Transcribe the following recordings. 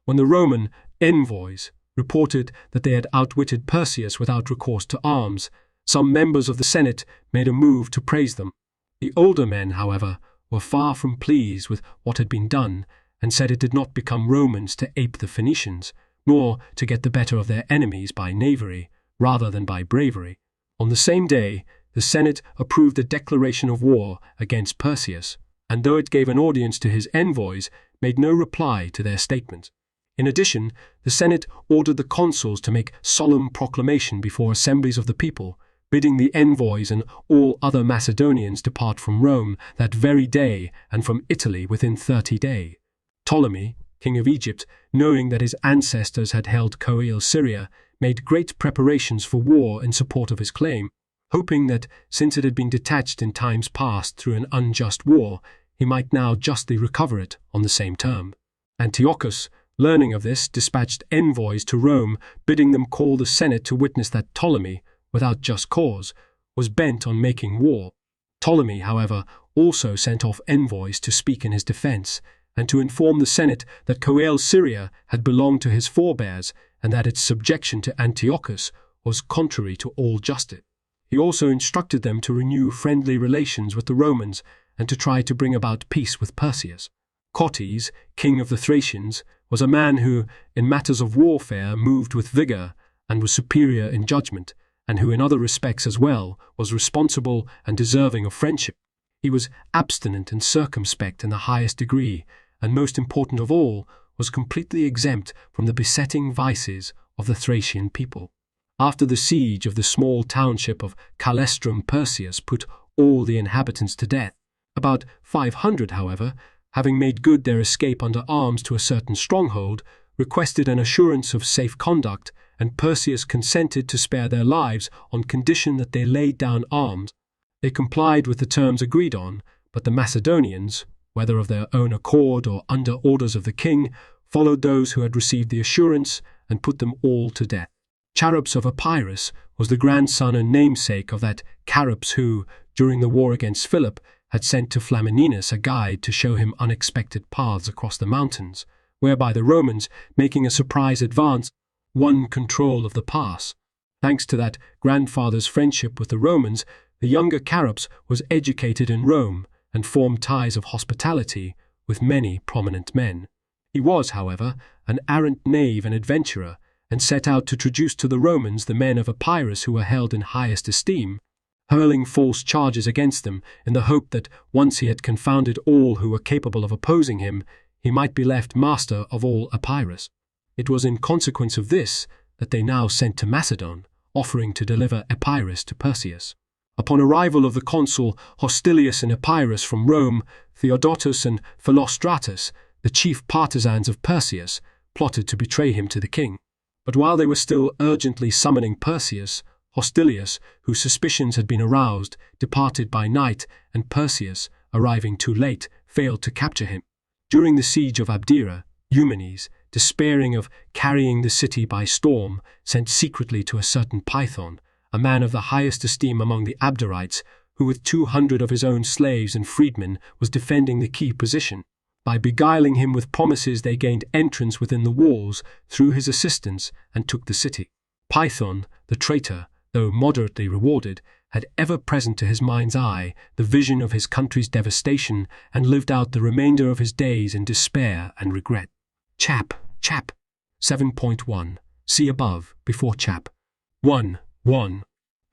When the Roman envoys reported that they had outwitted Perseus without recourse to arms, some members of the Senate made a move to praise them. The older men, however, were far from pleased with what had been done, and said it did not become Romans to ape the Phoenicians, nor to get the better of their enemies by knavery, rather than by bravery. On the same day, the Senate approved a declaration of war against Perseus, and though it gave an audience to his envoys, made no reply to their statement. In addition, the Senate ordered the consuls to make solemn proclamation before assemblies of the people, bidding the envoys and all other Macedonians depart from Rome that very day and from Italy within 30 days. Ptolemy, king of Egypt, knowing that his ancestors had held Syria, made great preparations for war in support of his claim, hoping that, since it had been detached in times past through an unjust war, he might now justly recover it on the same term. Antiochus, learning of this, dispatched envoys to Rome, bidding them call the Senate to witness that Ptolemy, without just cause, was bent on making war. Ptolemy, however, also sent off envoys to speak in his defense, and to inform the Senate that Syria had belonged to his forebears, and that its subjection to Antiochus was contrary to all justice. He also instructed them to renew friendly relations with the Romans, and to try to bring about peace with Perseus. Cotys, king of the Thracians, was a man who, in matters of warfare, moved with vigor, and was superior in judgment, and who in other respects as well was responsible and deserving of friendship. He was abstinent and circumspect in the highest degree, and most important of all, was completely exempt from the besetting vices of the Thracian people. After the siege of the small township of Calestrum, Perseus put all the inhabitants to death. About 500, however, having made good their escape under arms to a certain stronghold, requested an assurance of safe conduct, and Perseus consented to spare their lives on condition that they laid down arms. They complied with the terms agreed on, but the Macedonians, whether of their own accord or under orders of the king, followed those who had received the assurance and put them all to death. Charops of Epirus was the grandson and namesake of that Charops who, during the war against Philip, had sent to Flamininus a guide to show him unexpected paths across the mountains, whereby the Romans, making a surprise advance, won control of the pass. Thanks to that grandfather's friendship with the Romans, the younger Charops was educated in Rome and formed ties of hospitality with many prominent men. He was, however, an arrant knave and adventurer, and set out to traduce to the Romans the men of Epirus who were held in highest esteem, hurling false charges against them in the hope that once he had confounded all who were capable of opposing him, he might be left master of all Epirus. It was in consequence of this that they now sent to Macedon, offering to deliver Epirus to Perseus. Upon arrival of the consul Hostilius in Epirus from Rome, Theodotus and Philostratus, the chief partisans of Perseus, plotted to betray him to the king. But while they were still urgently summoning Perseus, Hostilius, whose suspicions had been aroused, departed by night, and Perseus, arriving too late, failed to capture him. During the siege of Abdera, Eumenes, despairing of carrying the city by storm, sent secretly to a certain Python, a man of the highest esteem among the Abderites, who with 200 of his own slaves and freedmen was defending the key position. By beguiling him with promises they gained entrance within the walls through his assistance and took the city. Python, the traitor, though moderately rewarded, had ever present to his mind's eye the vision of his country's devastation, and lived out the remainder of his days in despair and regret. Chap. 7.1. See above, before chap. 1.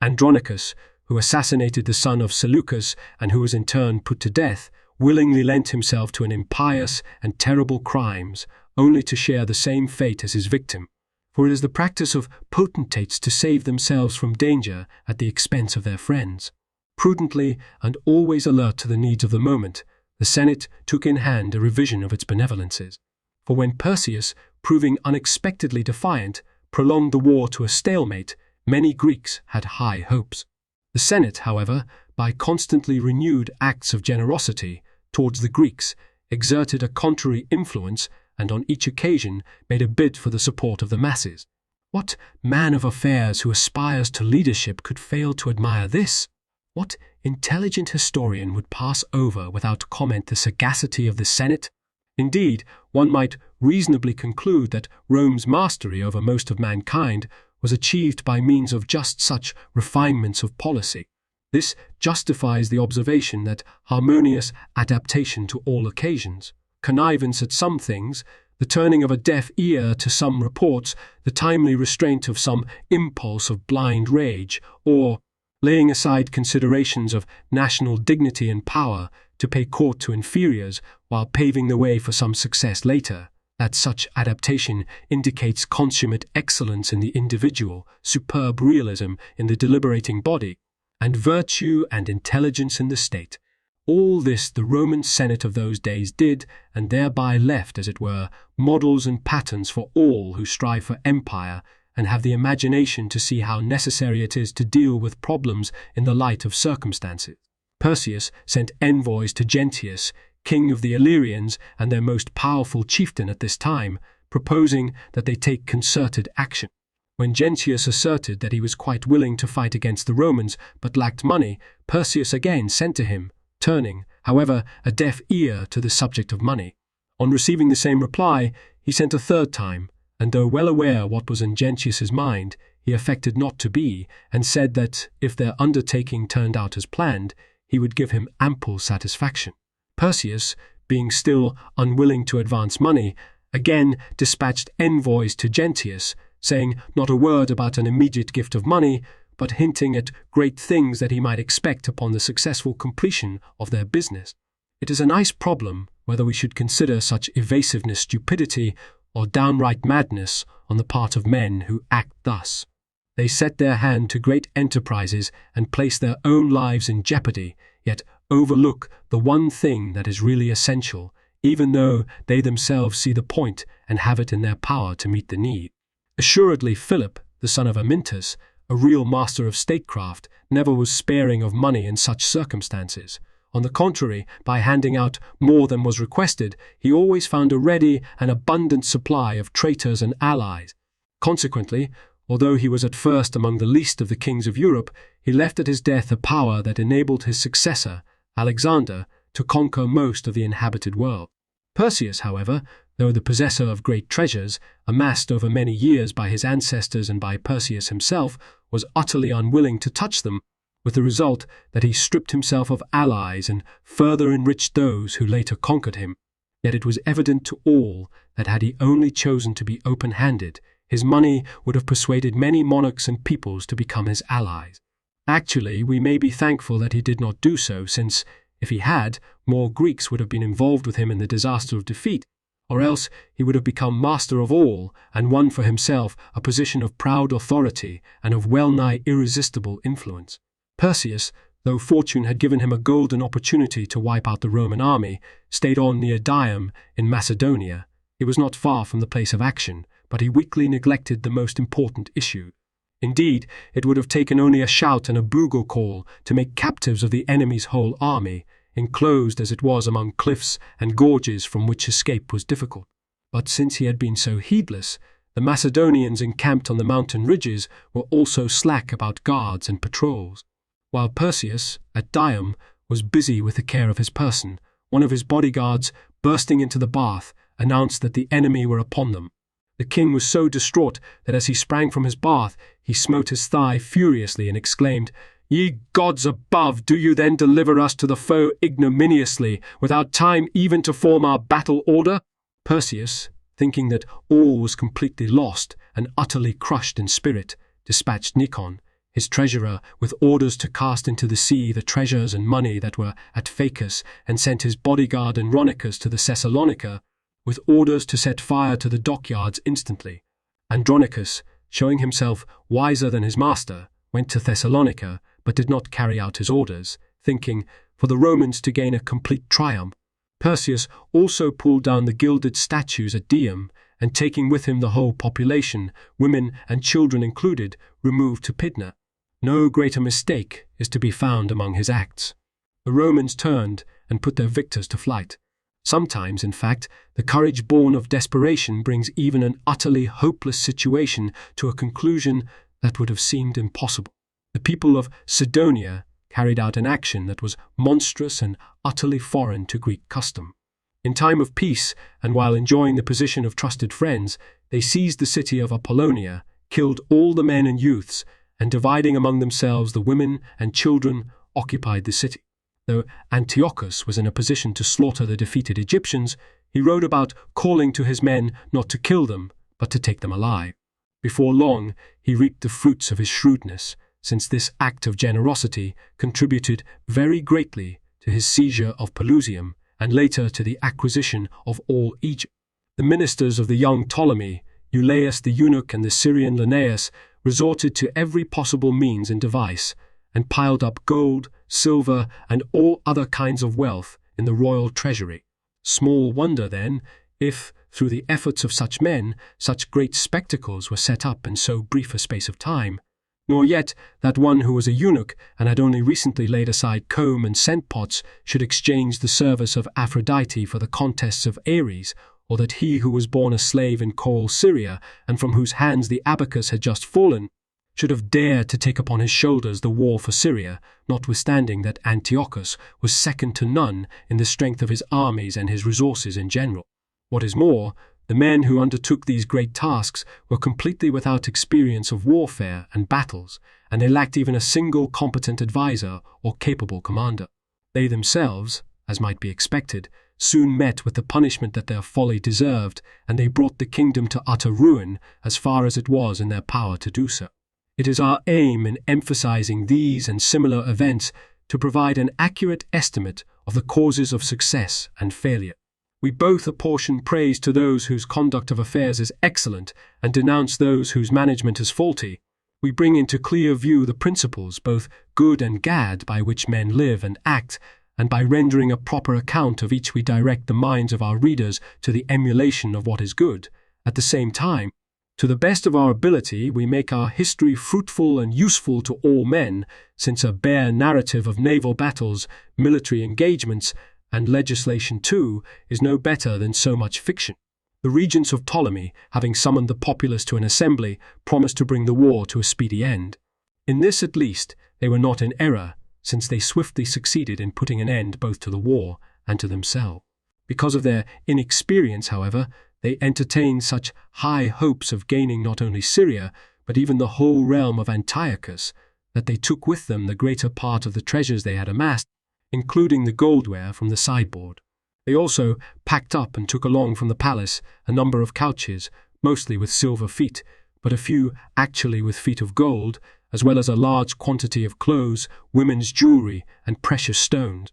Andronicus, who assassinated the son of Seleucus and who was in turn put to death, willingly lent himself to an impious and terrible crimes, only to share the same fate as his victim. For it is the practice of potentates to save themselves from danger at the expense of their friends. Prudently and always alert to the needs of the moment, the Senate took in hand a revision of its benevolences. For when Perseus, proving unexpectedly defiant, prolonged the war to a stalemate, many Greeks had high hopes. The Senate, however, by constantly renewed acts of generosity towards the Greeks, exerted a contrary influence and on each occasion made a bid for the support of the masses. What man of affairs who aspires to leadership could fail to admire this? What intelligent historian would pass over without comment the sagacity of the Senate? Indeed, one might reasonably conclude that Rome's mastery over most of mankind was achieved by means of just such refinements of policy. This justifies the observation that harmonious adaptation to all occasions, connivance at some things, the turning of a deaf ear to some reports, the timely restraint of some impulse of blind rage, or laying aside considerations of national dignity and power to pay court to inferiors while paving the way for some success later, that such adaptation indicates consummate excellence in the individual, superb realism in the deliberating body, and virtue and intelligence in the state. All this the Roman Senate of those days did, and thereby left, as it were, models and patterns for all who strive for empire and have the imagination to see how necessary it is to deal with problems in the light of circumstances. Perseus sent envoys to Gentius, king of the Illyrians and their most powerful chieftain at this time, proposing that they take concerted action. When Gentius asserted that he was quite willing to fight against the Romans but lacked money, Perseus again sent to him, turning, however, a deaf ear to the subject of money. On receiving the same reply, he sent a third time, and though well aware what was in Gentius's mind, he affected not to be, and said that, if their undertaking turned out as planned, he would give him ample satisfaction. Perseus, being still unwilling to advance money, again dispatched envoys to Gentius, saying not a word about an immediate gift of money, but hinting at great things that he might expect upon the successful completion of their business. It is a nice problem whether we should consider such evasiveness stupidity or downright madness on the part of men who act thus. They set their hand to great enterprises and place their own lives in jeopardy, yet overlook the one thing that is really essential, even though they themselves see the point and have it in their power to meet the need. Assuredly Philip, the son of Amyntas, a real master of statecraft, never was sparing of money in such circumstances. On the contrary, by handing out more than was requested, he always found a ready and abundant supply of traitors and allies. Consequently, although he was at first among the least of the kings of Europe, he left at his death a power that enabled his successor, Alexander, to conquer most of the inhabited world. Perseus, however, though the possessor of great treasures, amassed over many years by his ancestors and by Perseus himself, was utterly unwilling to touch them, with the result that he stripped himself of allies and further enriched those who later conquered him. Yet it was evident to all that had he only chosen to be open-handed, his money would have persuaded many monarchs and peoples to become his allies. Actually, we may be thankful that he did not do so, since, if he had, more Greeks would have been involved with him in the disaster of defeat, or else he would have become master of all and won for himself a position of proud authority and of well-nigh irresistible influence. Perseus, though fortune had given him a golden opportunity to wipe out the Roman army, stayed on near Dium in Macedonia. He was not far from the place of action, but he weakly neglected the most important issue. Indeed, it would have taken only a shout and a bugle call to make captives of the enemy's whole army, enclosed as it was among cliffs and gorges from which escape was difficult. But since he had been so heedless, the Macedonians encamped on the mountain ridges were also slack about guards and patrols. While Perseus, at Dium, was busy with the care of his person, one of his bodyguards, bursting into the bath, announced that the enemy were upon them. The king was so distraught that as he sprang from his bath, he smote his thigh furiously and exclaimed, "Ye gods above, do you then deliver us to the foe ignominiously, without time even to form our battle order?" Perseus, thinking that all was completely lost and utterly crushed in spirit, dispatched Nikon, his treasurer, with orders to cast into the sea the treasures and money that were at Phaeacus, and sent his bodyguard Andronicus to the Thessalonica, with orders to set fire to the dockyards instantly. Andronicus, showing himself wiser than his master, went to Thessalonica, but did not carry out his orders, thinking, for the Romans to gain a complete triumph. Perseus also pulled down the gilded statues at Dium, and taking with him the whole population, women and children included, removed to Pydna. No greater mistake is to be found among his acts. The Romans turned and put their victors to flight. Sometimes, in fact, the courage born of desperation brings even an utterly hopeless situation to a conclusion that would have seemed impossible. The people of Sidonia carried out an action that was monstrous and utterly foreign to Greek custom. In time of peace, and while enjoying the position of trusted friends, they seized the city of Apollonia, killed all the men and youths, and dividing among themselves the women and children, occupied the city. Though Antiochus was in a position to slaughter the defeated Egyptians, he wrote about calling to his men not to kill them, but to take them alive. Before long, he reaped the fruits of his shrewdness, since this act of generosity contributed very greatly to his seizure of Pelusium, and later to the acquisition of all Egypt. The ministers of the young Ptolemy, Eulaeus the eunuch and the Syrian Linnaeus, resorted to every possible means and device, and piled up gold, silver, and all other kinds of wealth in the royal treasury. Small wonder, then, if, through the efforts of such men, such great spectacles were set up in so brief a space of time. Nor yet that one who was a eunuch and had only recently laid aside comb and scent pots should exchange the service of Aphrodite for the contests of Ares, or that he who was born a slave in Coral Syria, and from whose hands the abacus had just fallen, should have dared to take upon his shoulders the war for Syria, notwithstanding that Antiochus was second to none in the strength of his armies and his resources in general. What is more, the men who undertook these great tasks were completely without experience of warfare and battles, and they lacked even a single competent adviser or capable commander. They themselves, as might be expected, soon met with the punishment that their folly deserved, and they brought the kingdom to utter ruin as far as it was in their power to do so. It is our aim in emphasizing these and similar events to provide an accurate estimate of the causes of success and failure. We both apportion praise to those whose conduct of affairs is excellent and denounce those whose management is faulty. We bring into clear view the principles, both good and bad, by which men live and act, and by rendering a proper account of each we direct the minds of our readers to the emulation of what is good. At the same time, to the best of our ability, we make our history fruitful and useful to all men, since a bare narrative of naval battles, military engagements, and legislation too, is no better than so much fiction. The regents of Ptolemy, having summoned the populace to an assembly, promised to bring the war to a speedy end. In this at least they were not in error, since they swiftly succeeded in putting an end both to the war and to themselves. Because of their inexperience, however, they entertained such high hopes of gaining not only Syria, but even the whole realm of Antiochus, that they took with them the greater part of the treasures they had amassed, including the goldware from the sideboard. They also packed up and took along from the palace a number of couches, mostly with silver feet, but a few actually with feet of gold, as well as a large quantity of clothes, women's jewelry, and precious stones.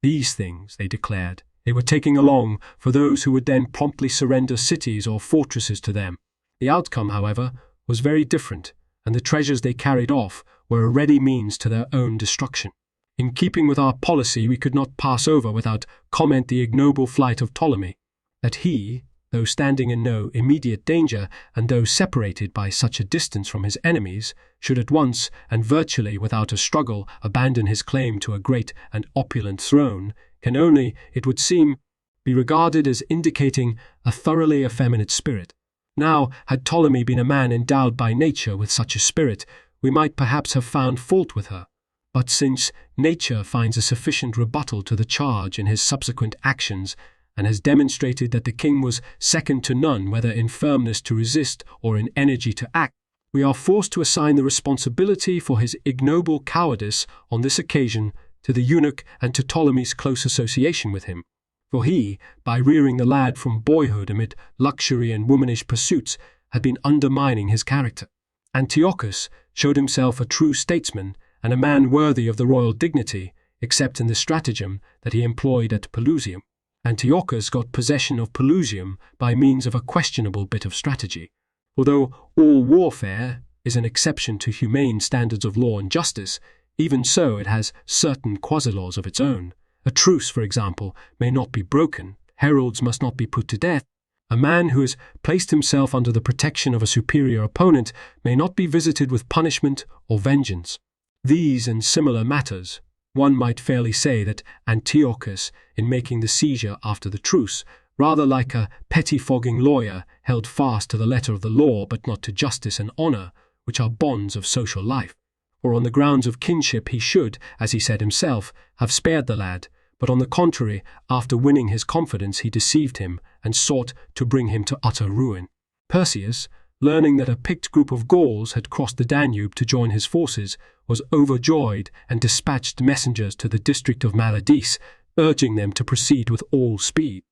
These things, they declared, they were taking along for those who would then promptly surrender cities or fortresses to them. The outcome, however, was very different, and the treasures they carried off were a ready means to their own destruction. In keeping with our policy, we could not pass over without comment the ignoble flight of Ptolemy, that he, though standing in no immediate danger, and though separated by such a distance from his enemies, should at once, and virtually without a struggle, abandon his claim to a great and opulent throne, can only, it would seem, be regarded as indicating a thoroughly effeminate spirit. Now, had Ptolemy been a man endowed by nature with such a spirit, we might perhaps have found fault with her. But since nature finds a sufficient rebuttal to the charge in his subsequent actions, and has demonstrated that the king was second to none whether in firmness to resist or in energy to act, we are forced to assign the responsibility for his ignoble cowardice on this occasion to the eunuch and to Ptolemy's close association with him. For he, by rearing the lad from boyhood amid luxury and womanish pursuits, had been undermining his character. Antiochus showed himself a true statesman and a man worthy of the royal dignity, except in the stratagem that he employed at Pelusium. Antiochus got possession of Pelusium by means of a questionable bit of strategy. Although all warfare is an exception to humane standards of law and justice, even so it has certain quasi-laws of its own. A truce, for example, may not be broken, heralds must not be put to death, a man who has placed himself under the protection of a superior opponent may not be visited with punishment or vengeance. These and similar matters, one might fairly say that Antiochus, in making the seizure after the truce, rather like a pettifogging lawyer, held fast to the letter of the law but not to justice and honour, which are bonds of social life. For on the grounds of kinship he should, as he said himself, have spared the lad, but on the contrary, after winning his confidence, he deceived him and sought to bring him to utter ruin. Perseus, learning that a picked group of Gauls had crossed the Danube to join his forces, was overjoyed and dispatched messengers to the district of Maladice, urging them to proceed with all speed.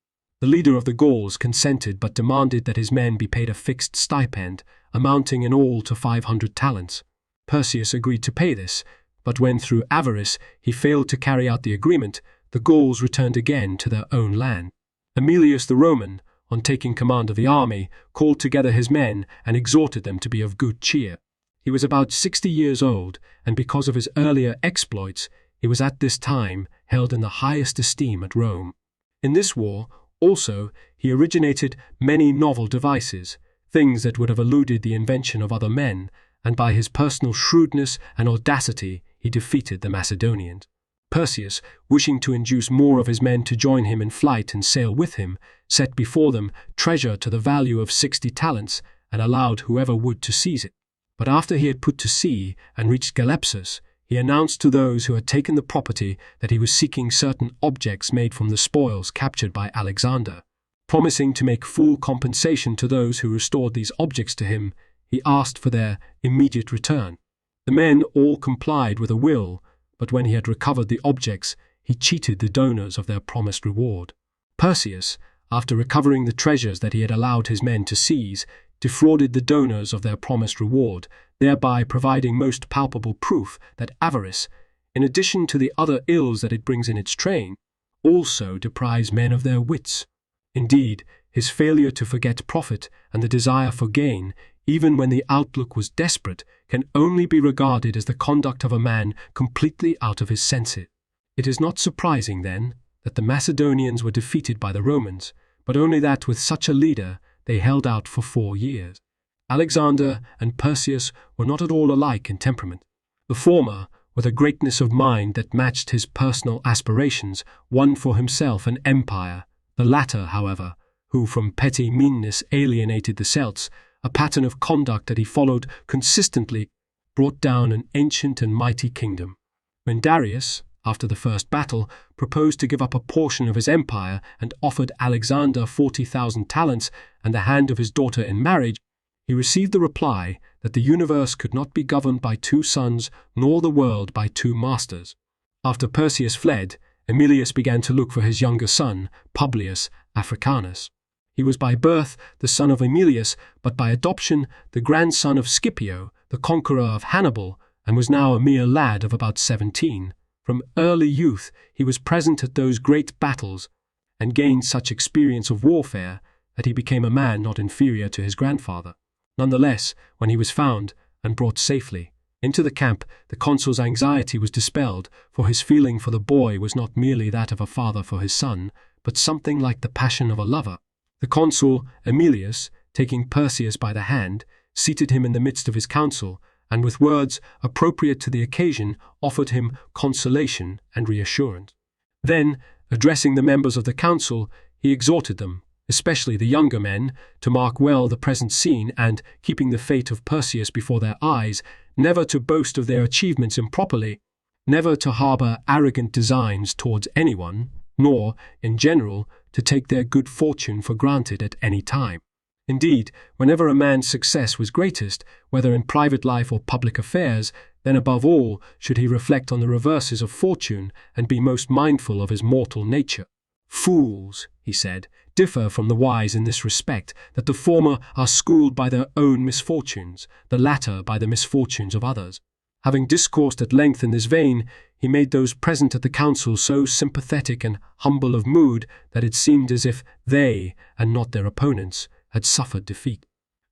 The leader of the Gauls consented, but demanded that his men be paid a fixed stipend, amounting in all to 500 talents. Perseus agreed to pay this, but when through avarice he failed to carry out the agreement, the Gauls returned again to their own land. Aemilius the Roman, on taking command of the army, called together his men and exhorted them to be of good cheer. He was about 60 years old, and because of his earlier exploits, he was at this time held in the highest esteem at Rome. In this war, also, he originated many novel devices, things that would have eluded the invention of other men, and by his personal shrewdness and audacity he defeated the Macedonians. Perseus, wishing to induce more of his men to join him in flight and sail with him, set before them treasure to the value of 60 talents, and allowed whoever would to seize it. But after he had put to sea and reached Galepsus, he announced to those who had taken the property that he was seeking certain objects made from the spoils captured by Alexander. Promising to make full compensation to those who restored these objects to him, he asked for their immediate return. The men all complied with a will, but when he had recovered the objects, he cheated the donors of their promised reward. Perseus, after recovering the treasures that he had allowed his men to seize, defrauded the donors of their promised reward, thereby providing most palpable proof that avarice, in addition to the other ills that it brings in its train, also deprives men of their wits. Indeed, his failure to forget profit and the desire for gain, even when the outlook was desperate, can only be regarded as the conduct of a man completely out of his senses. It is not surprising, then, that the Macedonians were defeated by the Romans, but only that with such a leader they held out for 4 years. Alexander and Perseus were not at all alike in temperament. The former, with a greatness of mind that matched his personal aspirations, won for himself an empire. The latter, however, who from petty meanness alienated the Celts, a pattern of conduct that he followed consistently, brought down an ancient and mighty kingdom. When Darius, after the first battle, proposed to give up a portion of his empire and offered Alexander 40,000 talents and the hand of his daughter in marriage, he received the reply that the universe could not be governed by 2 sons, nor the world by 2 masters. After Perseus fled, Aemilius began to look for his younger son, Publius Africanus. He was by birth the son of Aemilius, but by adoption the grandson of Scipio, the conqueror of Hannibal, and was now a mere lad of about 17. From early youth he was present at those great battles, and gained such experience of warfare that he became a man not inferior to his grandfather. Nonetheless, when he was found and brought safely into the camp, the consul's anxiety was dispelled, for his feeling for the boy was not merely that of a father for his son, but something like the passion of a lover. The consul, Aemilius, taking Perseus by the hand, seated him in the midst of his council, and with words appropriate to the occasion offered him consolation and reassurance. Then, addressing the members of the council, he exhorted them, especially the younger men, to mark well the present scene and, keeping the fate of Perseus before their eyes, never to boast of their achievements improperly, never to harbour arrogant designs towards anyone, nor, in general, to take their good fortune for granted at any time. Indeed, whenever a man's success was greatest, whether in private life or public affairs, then above all should he reflect on the reverses of fortune and be most mindful of his mortal nature. Fools, he said, differ from the wise in this respect, that the former are schooled by their own misfortunes, the latter by the misfortunes of others. Having discoursed at length in this vein, he made those present at the council so sympathetic and humble of mood that it seemed as if they, and not their opponents, had suffered defeat.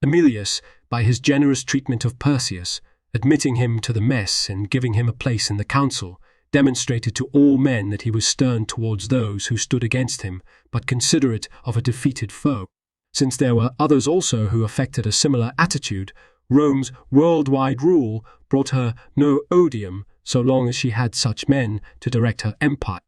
Aemilius, by his generous treatment of Perseus, admitting him to the mess and giving him a place in the council, demonstrated to all men that he was stern towards those who stood against him, but considerate of a defeated foe. Since there were others also who affected a similar attitude, Rome's worldwide rule brought her no odium so long as she had such men to direct her empire.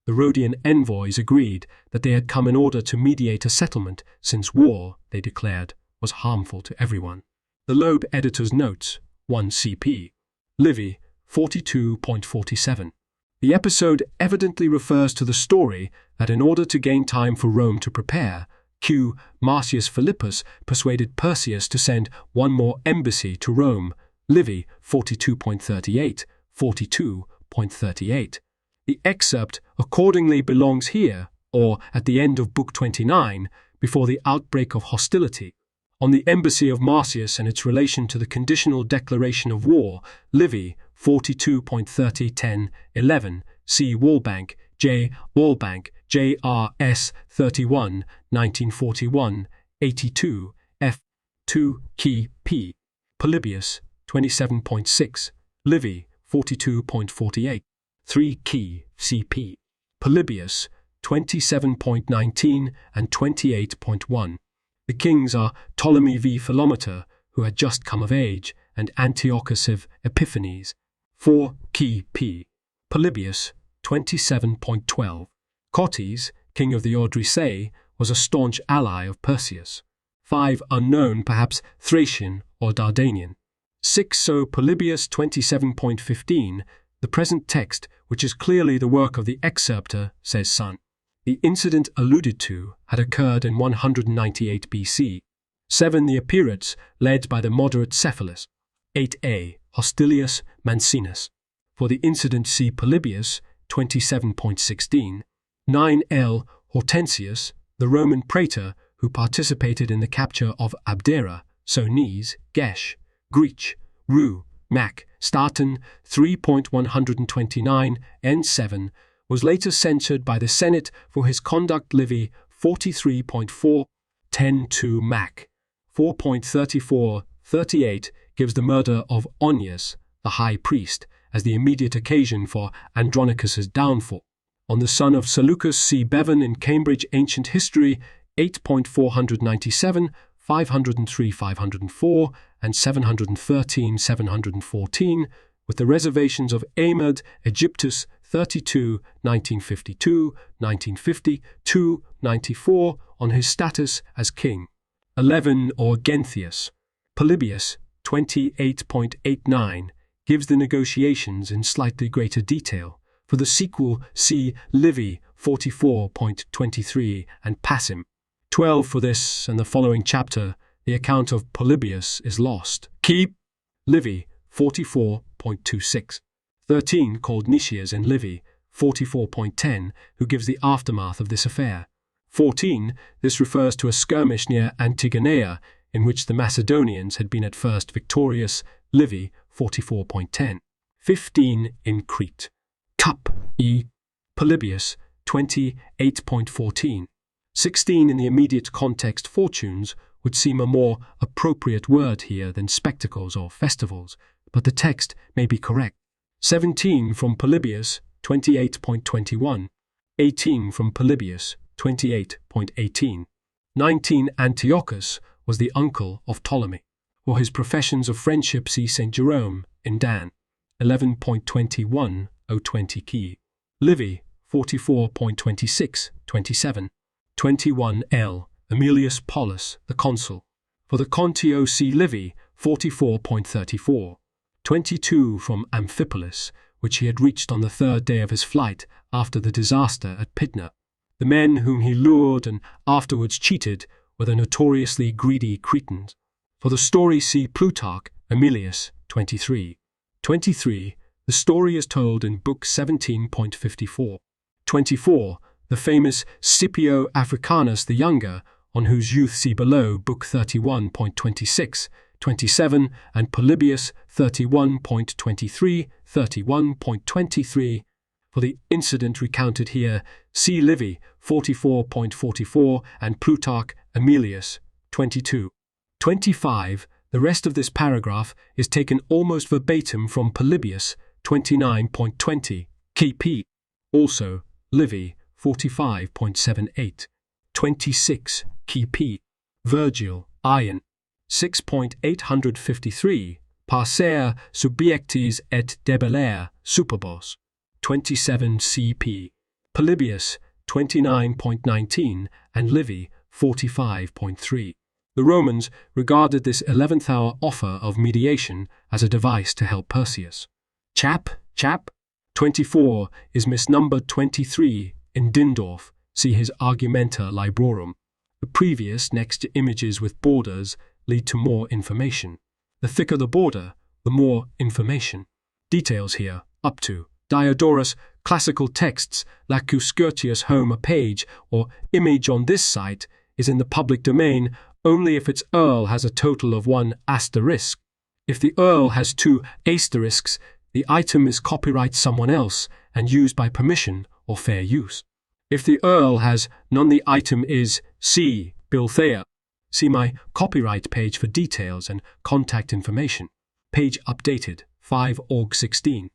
The Rhodian envoys agreed that they had come in order to mediate a settlement, since war, they declared, was harmful to everyone. The Loeb editor's notes, 1 CP. Livy, 42.47. The episode evidently refers to the story that in order to gain time for Rome to prepare, Q. Marcius Philippus persuaded Perseus to send one more embassy to Rome, Livy 42.38, 42.38. The excerpt accordingly belongs here, or at the end of Book 29, before the outbreak of hostility. On the embassy of Marcius and its relation to the conditional declaration of war, Livy 42.30, 10, 11, see Wallbank, J. Wallbank, J.R.S. 31, 1941, 82, F. 2, Key P. Polybius 27.6, Livy 42.48, 3 Key CP. Polybius 27.19 and 28.1. The kings are Ptolemy v. Philometor, who had just come of age, and Antiochus of Epiphanes. 4 Key P. Polybius 27.12. Cotys, king of the Odrysae, was a staunch ally of Perseus. 5 Unknown, perhaps Thracian or Dardanian. 6 So Polybius 27.15. The present text, which is clearly the work of the excerptor, says son. The incident alluded to had occurred in 198 BC. 7 The Epirates, led by the moderate Cephalus. 8a Hostilius Mancinus. For the incident see Polybius 27.16. 9l Hortensius, the Roman praetor who participated in the capture of Abdera, Sones, Gesh, Greech, Ru, Mac, Staten 3.129, N7, was later censured by the Senate for his conduct. Livy 43.4, 10-2 Mac. 4.34-38 gives the murder of Onias, the high priest, as the immediate occasion for Andronicus's downfall. On the son of Seleucus, see Bevan in Cambridge Ancient History 8.497, 503-504, and 713-714, with the reservations of Ahmed Aegyptus 32, 1952, 1950, 94 on his status as king. 11 Orgenthius. Polybius 28.89 gives the negotiations in slightly greater detail. For the sequel, see Livy 44.23 and Passim. 12 For this and the following chapter, the account of Polybius is lost. Keep Livy 44.26. 13 called Nicias in Livy 44.10, who gives the aftermath of this affair. 14 This refers to a skirmish near Antigonea, in which the Macedonians had been at first victorious. Livy 44.10. 15 In Crete. Cup E. Polybius 28.14. 16 In the immediate context, fortunes would seem a more appropriate word here than spectacles or festivals, but the text may be correct. 17 from Polybius 28.21. 18 from Polybius 28.18. 19 Antiochus was the uncle of Ptolemy. For his professions of friendship, see St. Jerome in Dan. 11.21 020 Key. Livy 44.26, 27. 21 L. Aemilius Polus, the consul. For the Contio, see Livy 44.34. 22 from Amphipolis, which he had reached on the third day of his flight after the disaster at Pydna. The men whom he lured and afterwards cheated were the notoriously greedy Cretans. For the story, see Plutarch, Aemilius 23. 23 The story is told in Book 17.54. 24 The famous Scipio Africanus the Younger, on whose youth see below Book 31.26, 27, and Polybius 31.23, 31.23. For the incident recounted here, see Livy 44.44 and Plutarch Aemilius 22. 25. The rest of this paragraph is taken almost verbatim from Polybius 29.20, KP. Also, Livy 45.78. 26, KP. Virgil, Ion. 6.853, Parser subiectis et debellare superbos. 27 CP. Polybius 29.19 and Livy 45.3. The Romans regarded this 11th hour offer of mediation as a device to help Perseus. Chap. 24 is misnumbered 23 in Dindorf. See his Argumenta Librorum. The previous next to images with borders lead to more information. The thicker the border, the more information. Details here, up to Diodorus, classical texts, Lacus Curtius home a page or image on this site is in the public domain only if its URL has a total of 1 asterisk. If the URL has 2 asterisks, the item is copyright someone else and used by permission or fair use. If the URL has none, the item is C. Bill Thayer. See my copyright page for details and contact information. Page updated 5 Aug 16.